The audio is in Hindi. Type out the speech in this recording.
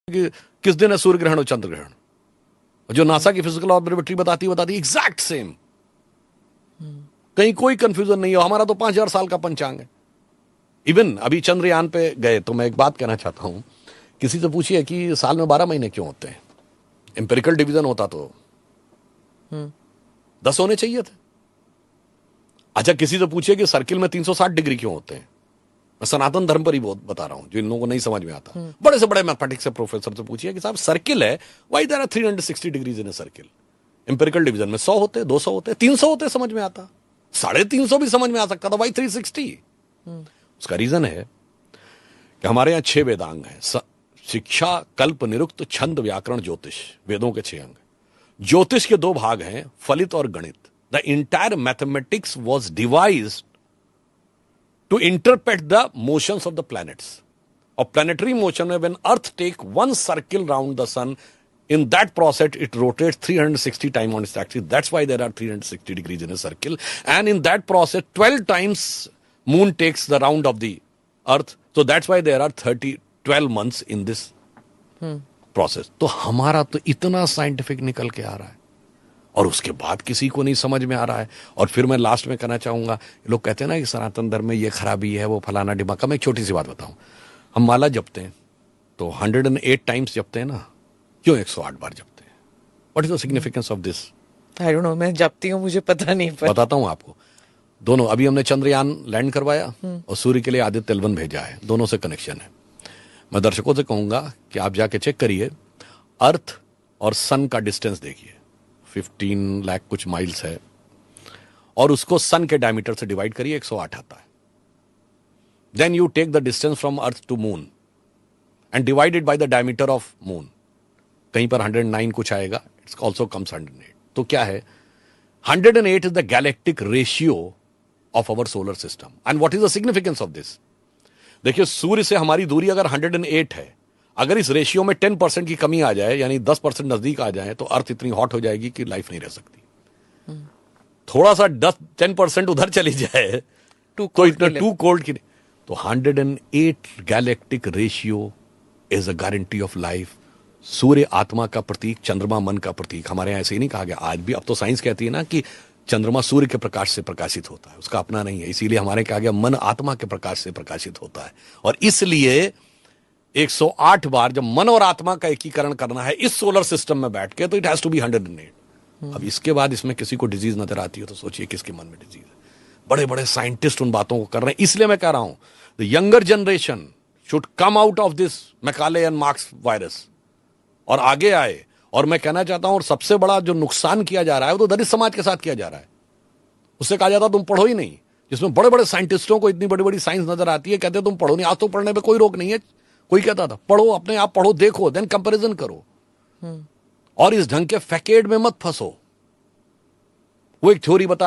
कि किस दिन है सूर्य ग्रहण और चंद्र ग्रहण। जो नासा की फिजिकल ऑब्जर्वेटरी बताती है एग्जैक्ट सेम, कहीं कोई कंफ्यूजन नहीं हो। हमारा तो 5000 साल का पंचांग है। इवन अभी चंद्रयान पे गए तो मैं एक बात कहना चाहता हूं, किसी से पूछिए कि साल में 12 महीने क्यों होते हैं। एम्पिरिकल डिवीजन होता तो 10 होने चाहिए थे। अच्छा, किसी से पूछिए कि सर्किल में 360 डिग्री क्यों होते हैं। मैं सनातन धर्म पर ही बहुत बता रहा हूं, जो इन लोगों को नहीं समझ में आता। बड़े से बड़े मैथमेटिक्स के प्रोफेसर से पूछिए कि साहब सर्किल है, why there are 360 degrees in a circle. Empirical division में 100 होते, 200 होते, 300 होते, समझ में आता। 350 भी समझ में आ सकता था, व्हाई 360। उसका रीजन है कि हमारे यहां 6 वेदांग हैं। शिक्षा, कल्प, निरुक्त, छंद, व्याकरण, ज्योतिष, वेदों के 6 अंग। ज्योतिष के 2 भाग हैं, फलित और गणित। The entire mathematics was devised to interpret the motions of the planets. Of planetary motion, when Earth take one circle round the sun, in that process it rotates 360 times on its axis. That's why there are 360 degrees in a circle. And in that process, 12 times moon takes the round of the Earth. So that's why there are 12 months in this process. तो हमारा तो इतना साइंटिफिक निकल के आ रहा है और उसके बाद किसी को नहीं समझ में आ रहा है। और फिर मैं लास्ट में कहना चाहूंगा, लोग कहते हैं ना कि सनातन धर्म में ये खराबी है, वो फलाना डिमाका। मैं एक छोटी सी बात बताऊं, हम माला जपते हैं तो 108 टाइम्स जपते हैं ना, क्यों 108 बार जपते हैं? What is the significance of this? I don't know, मैं जपती हूं, मुझे पता नहीं। बताता हूं आपको। दोनों, अभी हमने चंद्रयान लैंड करवाया और सूर्य के लिए आदित्य L1 भेजा है, दोनों से कनेक्शन है। मैं दर्शकों से कहूंगा कि आप जाके चेक करिए, अर्थ और सन का डिस्टेंस देखिए, 15 लाख कुछ माइल्स है, और उसको सन के डायमीटर से डिवाइड करिए, 108 आता है। Then you take the distance from earth to moon and divided by the diameter of moon. कहीं पर 109 कुछ आएगा, इट्स ऑल्सो कम्स 108। तो क्या है, 108 is the galactic ratio of our solar system. And what is the significance of this? देखिए, सूर्य से हमारी दूरी अगर 108 है, अगर इस रेशियो में 10% की कमी आ जाए, यानी 10% नजदीक आ जाए, तो अर्थ इतनी हॉट हो जाएगी कि लाइफ नहीं रह सकती। थोड़ा सा 10% उधर चली जाए तो इतना टू कोल्ड की नहीं। तो 108 galactic ratio is a guarantee of life. सूर्य आत्मा का प्रतीक, चंद्रमा मन का प्रतीक। हमारे यहां ऐसे ही नहीं कहा गया, आज भी। अब तो साइंस कहती है ना कि चंद्रमा सूर्य के प्रकाश से प्रकाशित होता है, उसका अपना नहीं है। इसीलिए हमारे कहा गया मन आत्मा के प्रकाश से प्रकाशित होता है। और इसलिए 108 बार जब मन और आत्मा का एकीकरण करना है इस सोलर सिस्टम में बैठ के, तो इट हैज टू बी 108। अब इसके बाद इसमें किसी को डिजीज नजर आती है तो सोचिए किसके मन में डिजीज है। बड़े बड़े साइंटिस्ट उन बातों को कर रहे हैं। इसलिए मैं कह रहा हूं, the younger generation should come out of this Macaulay and marks virus और आगे आए। और मैं कहना चाहता हूं, और सबसे बड़ा जो नुकसान किया जा रहा है वो तो दलित समाज के साथ किया जा रहा है। उससे कहा जाता तुम पढ़ो ही नहीं, जिसमें बड़े बड़े साइंटिस्टों को इतनी बड़ी बड़ी साइंस नजर आती है, कहते तुम पढ़ो नहीं। आज तो पढ़ने में कोई रोक नहीं है। कोई कहता था पढ़ो, अपने आप पढ़ो, देखो, देन कंपैरिजन करो, और इस ढंग के फैकेड में मत फंसो। वो एक थ्योरी बता